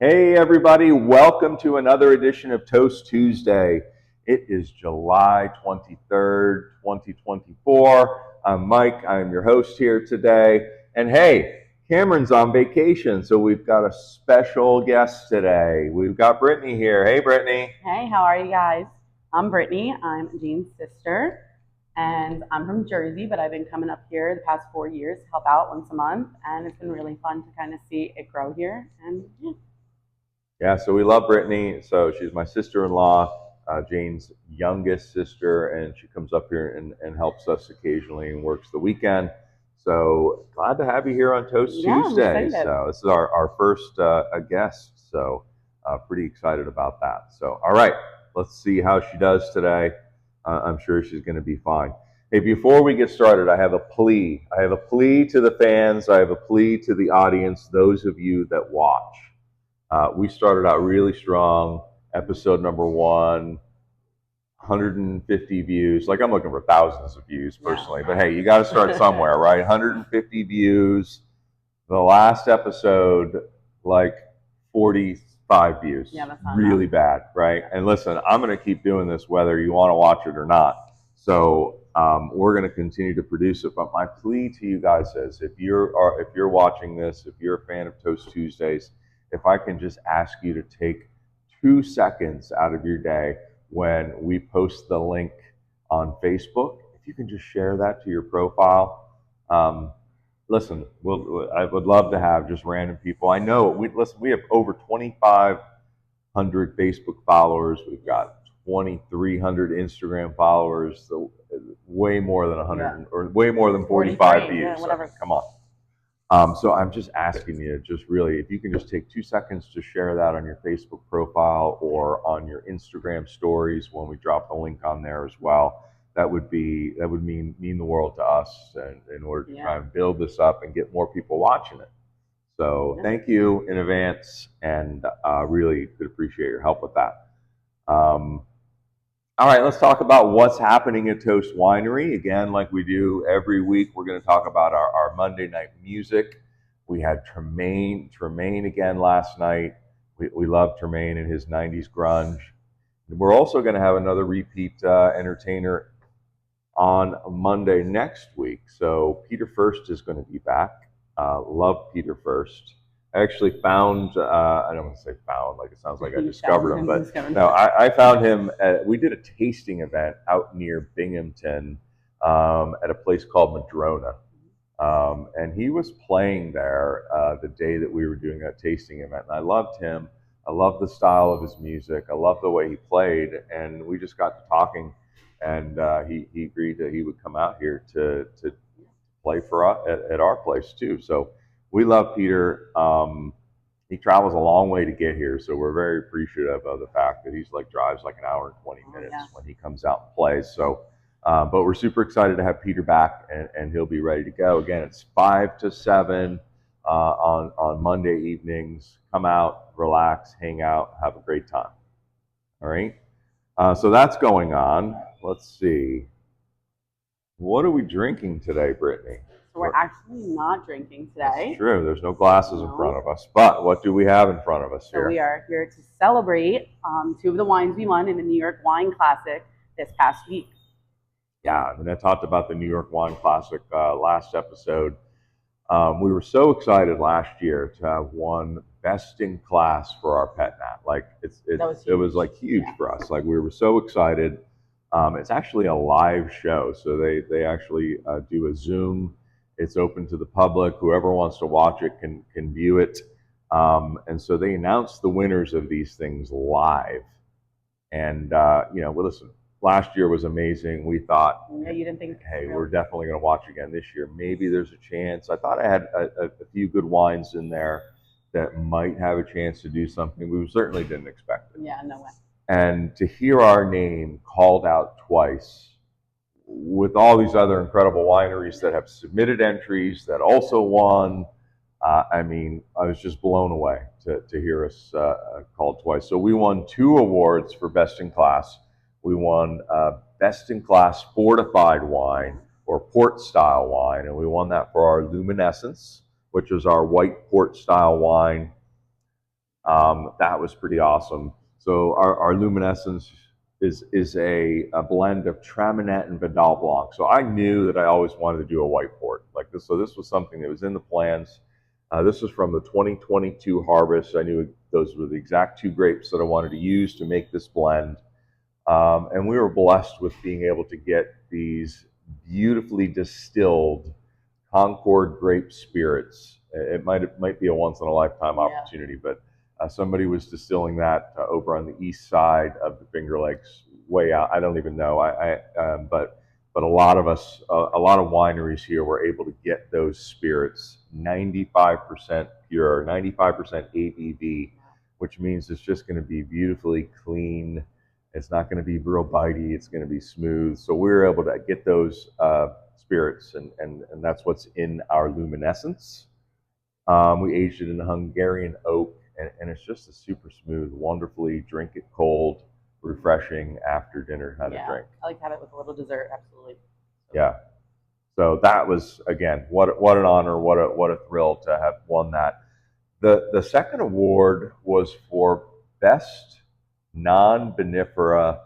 Hey everybody, welcome to another edition of Toast Tuesday. It is July 23rd, 2024. I'm Mike, I'm your host here today. And hey, Cameron's on vacation, so we've got a special guest today. We've got Brittany here. Hey Brittany. Hey, how are you guys? I'm Brittany. I'm Jean's sister, and I'm from Jersey, but I've been coming up here the past 4 years to help out once a month, and it's been really fun to kind of see it grow here. And yeah. Yeah, so we love Brittany. So she's my sister-in-law, Jane's youngest sister, and she comes up here and helps us occasionally and works the weekend. So glad to have you here on Toast Yeah, I'm Tuesday. excited. So this is our first guest. So pretty excited about that. So all right, let's see how she does today. I'm sure she's going to be fine. Hey, before we get started, I have a plea. I have a plea to the fans. I have a plea to the audience, those of you that watch. We started out really strong. Episode number 150 views. Like I'm looking for thousands of views personally, but hey, you got to start somewhere, right? 150 views. The last episode, like 45 views. Yeah, that's not really enough. bad, right? And listen, I'm going to keep doing this whether you want to watch it or not. So we're going to continue to produce it. But my plea to you guys is, if you're watching this, if you're a fan of Toast Tuesdays, if I can just ask you to take 2 seconds out of your day when we post the link on Facebook, if you can just share that to your profile. Listen, I would love to have just random people. I know we have over 2,500 Facebook followers. We've got 2,300 Instagram followers. So way more than 100 or way more than 45 views. Yeah, whatever. Come on. So I'm just asking you, just really, if you can just take 2 seconds to share that on your Facebook profile or on your Instagram stories when we drop the link on there as well. That would mean the world to us, and in order to try and build this up and get more people watching it. So thank you in advance, and really could appreciate your help with that. All right, let's talk about what's happening at Toast Winery. Again, like we do every week, we're going to talk about our Monday night music. We had Tremaine again last night. We love Tremaine and his 90s grunge. We're also going to have another repeat entertainer on Monday next week. So Peter First is going to be back. Love Peter First. I actually found, I don't want to say found, like it sounds like I discovered him, but no, I found him we did a tasting event out near Binghamton at a place called Madrona. And he was playing there the day that we were doing that tasting event. And I loved him. I loved the style of his music. I loved the way he played. And we just got to talking, and he agreed that he would come out here to play for us at our place too. So we love Peter. He travels a long way to get here, so we're very appreciative of the fact that he's drives like an hour and 20 minutes when he comes out and plays. So, but we're super excited to have Peter back, and he'll be ready to go. Again, it's 5 to 7 on Monday evenings. Come out, relax, hang out, have a great time. All right. So that's going on. Let's see. What are we drinking today, Brittany? So we're actually not drinking today. That's true. There's no glasses in front of us. But what do we have in front of us here? So we are here to celebrate two of the wines we won in the New York Wine Classic this past week. Yeah, I mean, I talked about the New York Wine Classic last episode. We were so excited last year to have won Best in Class for our pet nat. Like it was like huge for us. Like we were so excited. It's actually a live show, so they actually do a Zoom. It's open to the public. Whoever wants to watch it can view it. And so they announce the winners of these things live. And well, listen, last year was amazing. We thought, you didn't think, hey, we're definitely going to watch again this year. Maybe there's a chance. I thought I had a few good wines in there that might have a chance to do something. We certainly didn't expect it. Yeah, no way. And to hear our name called out twice with all these other incredible wineries that have submitted entries that also won, I mean, I was just blown away to hear us called twice. So we won 2 awards for Best in Class. We won Best in Class Fortified Wine or Port Style Wine, and we won that for our Luminescence, which is our white port style wine. That was pretty awesome. So our luminescence is a blend of Traminette and Vidal Blanc. So I knew that I always wanted to do a white port like this. So this was something that was in the plans. This was from the 2022 harvest. I knew those were the exact two grapes that I wanted to use to make this blend. And we were blessed with being able to get these beautifully distilled Concord grape spirits. It might be a once in a lifetime opportunity, but somebody was distilling that over on the east side of the Finger Lakes, way out. I don't even know. But a lot of us, a lot of wineries here were able to get those spirits 95% pure, 95% ABV, which means it's just going to be beautifully clean. It's not going to be real bitey. It's going to be smooth. So we were able to get those spirits, and that's what's in our luminescence. We aged it in Hungarian oak, and it's just a super smooth, wonderfully drink it cold, refreshing after dinner kind of drink. I like to have it with a little dessert, absolutely. Yeah. So that was again, what an honor, what a thrill to have won that. The second award was for best non-vinifera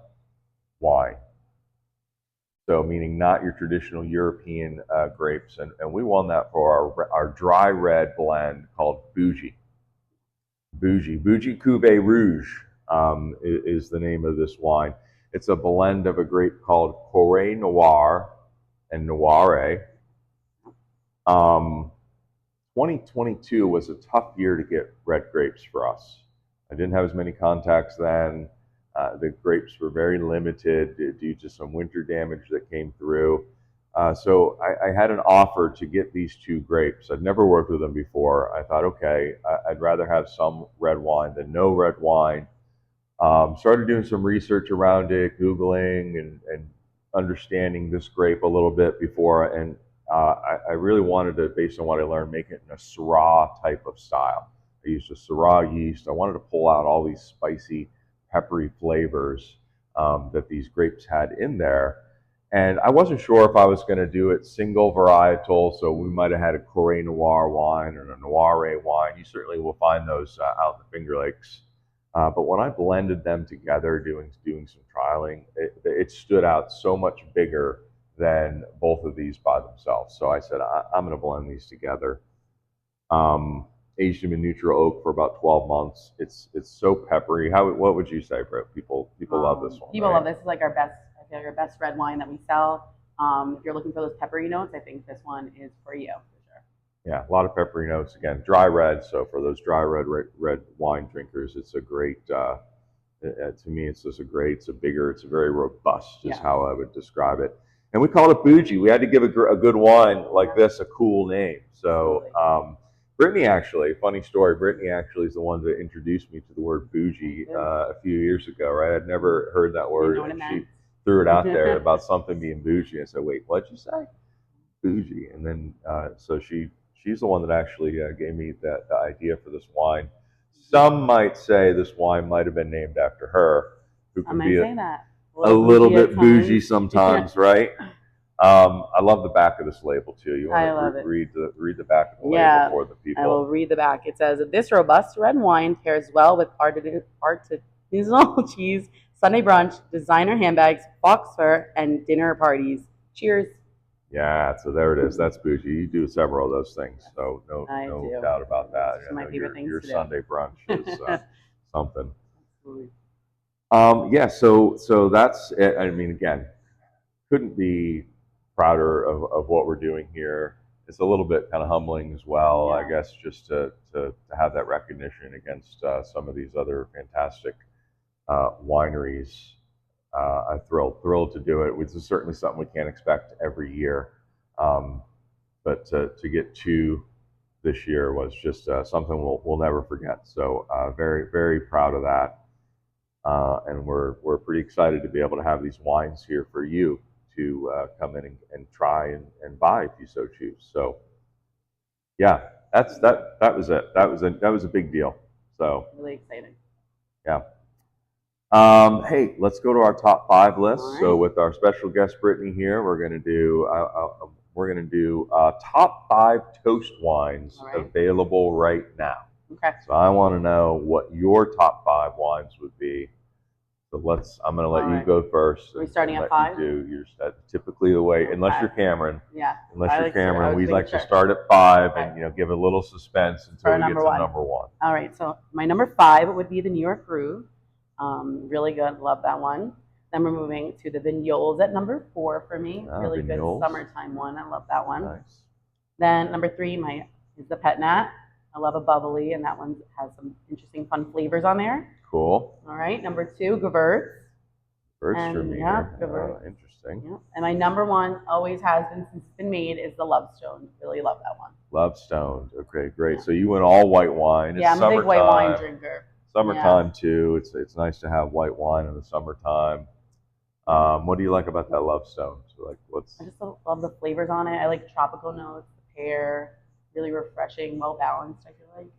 wine. So meaning not your traditional European grapes, and we won that for our dry red blend called Bougie. Bougie Cuvée Rouge is the name of this wine. It's a blend of a grape called Corée Noir and Noire. 2022 was a tough year to get red grapes for us. I didn't have as many contacts then. The grapes were very limited due to some winter damage that came through. So I had an offer to get these two grapes. I'd never worked with them before. I thought, okay, I'd rather have some red wine than no red wine. Started doing some research around it, Googling and understanding this grape a little bit before. And I really wanted to, based on what I learned, make it in a Syrah type of style. I used a Syrah yeast. I wanted to pull out all these spicy, peppery flavors that these grapes had in there. And I wasn't sure if I was going to do it single varietal, so we might have had a Corée Noir wine or a Noire wine. You certainly will find those out in the Finger Lakes. But when I blended them together, doing some trialing, it stood out so much bigger than both of these by themselves. So I said, I'm going to blend these together. Aged them in neutral oak for about 12 months. It's so peppery. What would you say, Britt? People love this one. People love this. It's like our best, I feel like our best red wine that we sell. If you're looking for those peppery notes, I think this one is for you for sure. Yeah, a lot of peppery notes. Again, dry red. So for those dry red wine drinkers, it's a great. To me, it's just it's it's a very robust, is how I would describe it. And we called it Bougie. We had to give a good wine like this a cool name. So Brittany actually, funny story, Brittany actually is the one that introduced me to the word bougie a few years ago, right? I'd never heard that word. And she threw it out there about something being bougie. I said, wait, what'd you say? Bougie. And then, so she's the one that actually gave me the idea for this wine. Some might say this wine might have been named after her, who can be a little bit bougie sometimes, right? I love the back of this label too. You want to read the back of the label for the people? I will read the back. It says, "This robust red wine pairs well with artisanal cheese, Sunday brunch, designer handbags, fox fur, and dinner parties. Cheers." Yeah, so there it is. That's bougie. You do several of those things, so no doubt about that. My favorite things your to do. Sunday brunch is something. Yeah, so that's it. I mean, again, couldn't be prouder of what we're doing here. It's a little bit kind of humbling as well, I guess, just to have that recognition against some of these other fantastic wineries. I'm thrilled to do it, which is certainly something we can't expect every year. But to get two this year was just something we'll never forget. So very, very proud of that. And we're pretty excited to be able to have these wines here for you to come in and try and buy if you so choose. So yeah, that was it. That was a big deal. So really exciting. Yeah. Hey, let's go to our top 5 list. Right. So with our special guest Brittany here, we're going to do top 5 toast wines available right now. Okay. So I want to know what your top 5 wines would be. So I'm going to let All you right. go first Are we and starting at let 5? you do your typically the way, unless you're Okay. Cameron, Yeah. unless I you're like to. I Cameron, was we making like to sure. start at 5 Okay. and give a little suspense until For we get number to 1. number 1. All right. So my number 5 would be the New York Groove. Really good. Love that one. Then we're moving to the Vignoles at number 4 for me. Really good Vignoles. summertime one. I love that one. Nice. Then number 3 is the Pet Nat. I love a bubbly, and that one has some interesting, fun flavors on there. Cool. All right. Number 2, Gewurz. Gewürztraminer. Gewurz. Interesting. Yeah. And my number 1 always has been since it's been made is the Lovestone. Really love that one. Lovestone. Okay, great. Yeah. So you went all white wine. It's I'm a big white wine drinker. Summertime too. It's nice to have white wine in the summertime. What do you like about that Lovestone? So I just love the flavors on it. I like tropical notes, the pear, really refreshing, well balanced. I feel like.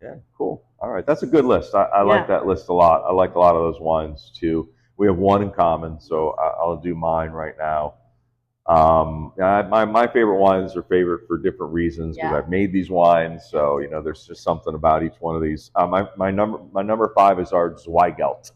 Yeah, cool. All right, that's a good list. I like that list a lot. I like a lot of those wines too. We have one in common, so I'll do mine right now. My favorite wines are favorite for different reasons because I've made these wines. So there's just something about each one of these. My number 5 is our Zweigelt,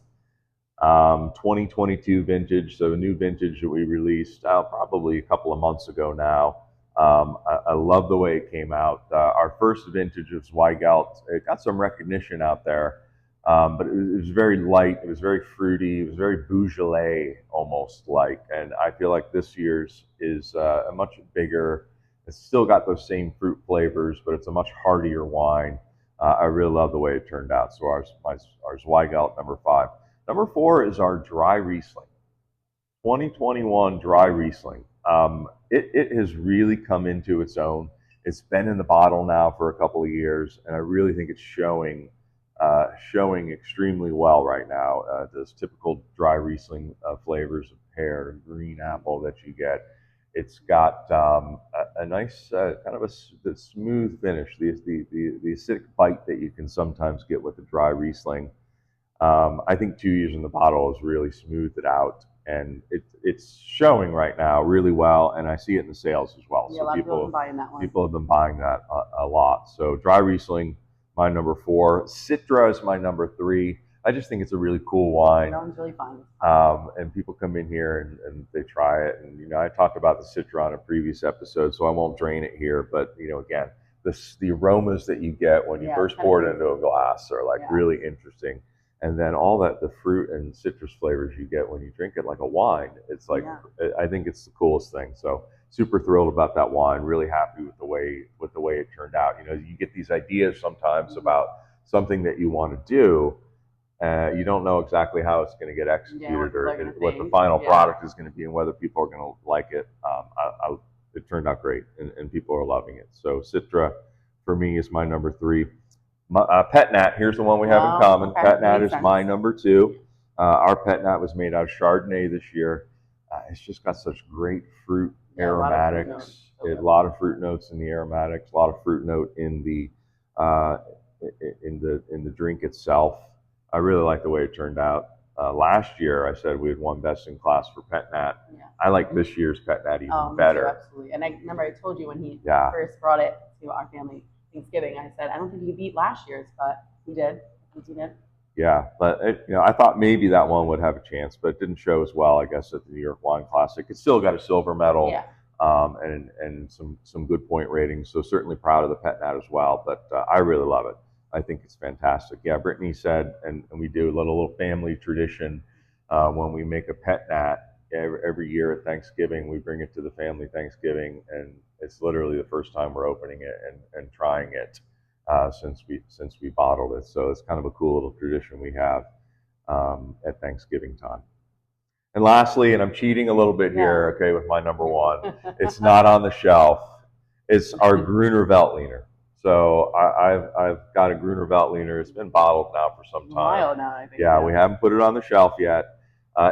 2022 vintage. So a new vintage that we released probably a couple of months ago now. I love the way it came out. Our first vintage of Zweigelt, it got some recognition out there. But it was very light. It was very fruity. It was very Beaujolais almost like. And I feel like this year's is a much bigger. It's still got those same fruit flavors, but it's a much heartier wine. I really love the way it turned out. So our Zweigelt number 5. Number 4 is our dry Riesling, 2021 dry Riesling. It has really come into its own. It's been in the bottle now for a couple of years, and I really think it's showing extremely well right now. Those typical dry Riesling flavors of pear and green apple that you get. It's got a nice kind of the smooth finish, the acidic bite that you can sometimes get with the dry Riesling. I think 2 years in the bottle has really smoothed it out, and it's showing right now really well, and I see it in the sales as well. Yeah, so people have been buying that one. People have been buying that a lot. So dry Riesling, my number 4. Citra is my number 3. I just think it's a really cool wine. That one's really fun. And people come in here and they try it, and I talked about the Citra on a previous episode, so I won't drain it here. But again, the aromas that you get when you first pour it into a glass are really interesting. And then all the fruit and citrus flavors you get when you drink it like a wine, it's like I think it's the coolest thing. So super thrilled about that wine. Really happy with the way it turned out. You get these ideas sometimes about something that you want to do. You don't know exactly how it's going to get executed or what the final product is going to be and whether people are going to like it. It turned out great, and people are loving it. So Citra, for me, is my number 3. Pet Nat, here's the one we have in common. Okay. Pet Nat is my number 2. Our Pet Nat was made out of Chardonnay this year. It's just got such great fruit aromatics. A lot of fruit notes in the aromatics. A lot of fruit note in the drink itself. I really like the way it turned out. Last year, I said we had won best in class for Pet Nat. Yeah. I like this year's Pet Nat even better. Too, absolutely. And I remember I told you when he first brought it to our family Thanksgiving, I said, I don't think you beat last year's, but we did. We did. Yeah, but I thought maybe that one would have a chance, but it didn't show as well, I guess, at the New York Wine Classic. It still got a silver medal, and some good point ratings. So certainly proud of the Pet Nat as well. But I really love it. I think it's fantastic. Yeah, Brittany said, and we do a little family tradition when we make a Pet Nat every year at Thanksgiving. We bring it to the family Thanksgiving, and it's literally the first time we're opening it and trying it since we bottled it. So it's kind of a cool little tradition we have at Thanksgiving time. And lastly, and I'm cheating a little bit here, okay, with my number 1. It's not on the shelf. It's our Gruner Veltliner. So I've got a Gruner Veltliner. It's been bottled now for some time. A while now, I think. Yeah, we haven't put it on the shelf yet.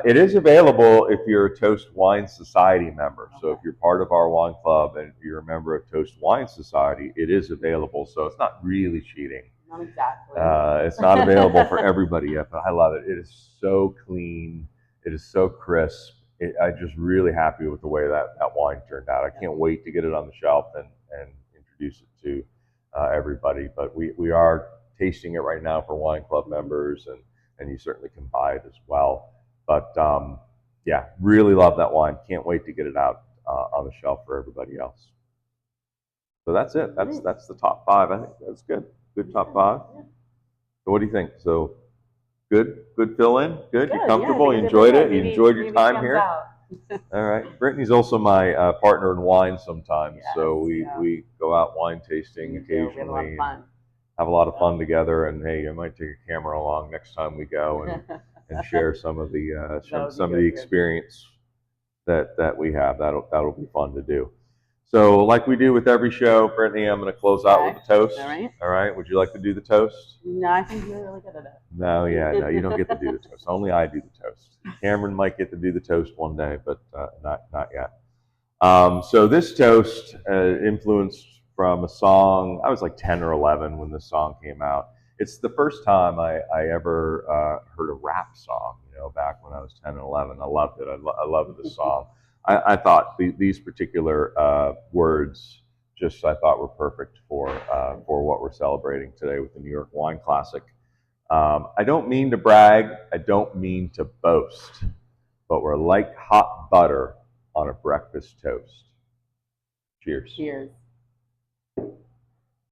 It is available if you're a Toast Wine Society member. So if you're part of our wine club and you're a member of Toast Wine Society, it is available. So it's not really cheating. Not exactly. It's not available for everybody yet, but I love it. It is so clean. It is so crisp. I'm just really happy with the way that wine turned out. I can't wait to get it on the shelf and introduce it to everybody. But we are tasting it right now for wine club members, and you certainly can buy it as well. But yeah, really love that wine. Can't wait to get it out on the shelf for everybody else. So that's it. That's the top five. I think that's good. Good top five. So what do you think? So good fill in. Good. You comfortable? You enjoyed it? You enjoyed your time here? All right. Brittany's also my partner in wine sometimes. Yes, so we go out wine tasting occasionally. Have a lot of fun together. And hey, I might take a camera along next time we go and share some of the experience that we have. That'll be fun to do. So, like we do with every show, Brittany, I'm going to close out with a toast. All right. All right. Would you like to do the toast? No, I think you're really good at it. No, you don't get to do the toast. Only I do the toast. Cameron might get to do the toast one day, but not yet. So this toast influenced from a song. I was like 10 or 11 when this song came out. It's the first time I ever heard a rap song. Back when I was 10 and 11, I loved it. I loved this song. I thought these particular words I thought were perfect for what we're celebrating today with the New York Wine Classic. I don't mean to brag. I don't mean to boast, but we're like hot butter on a breakfast toast. Cheers. Cheers.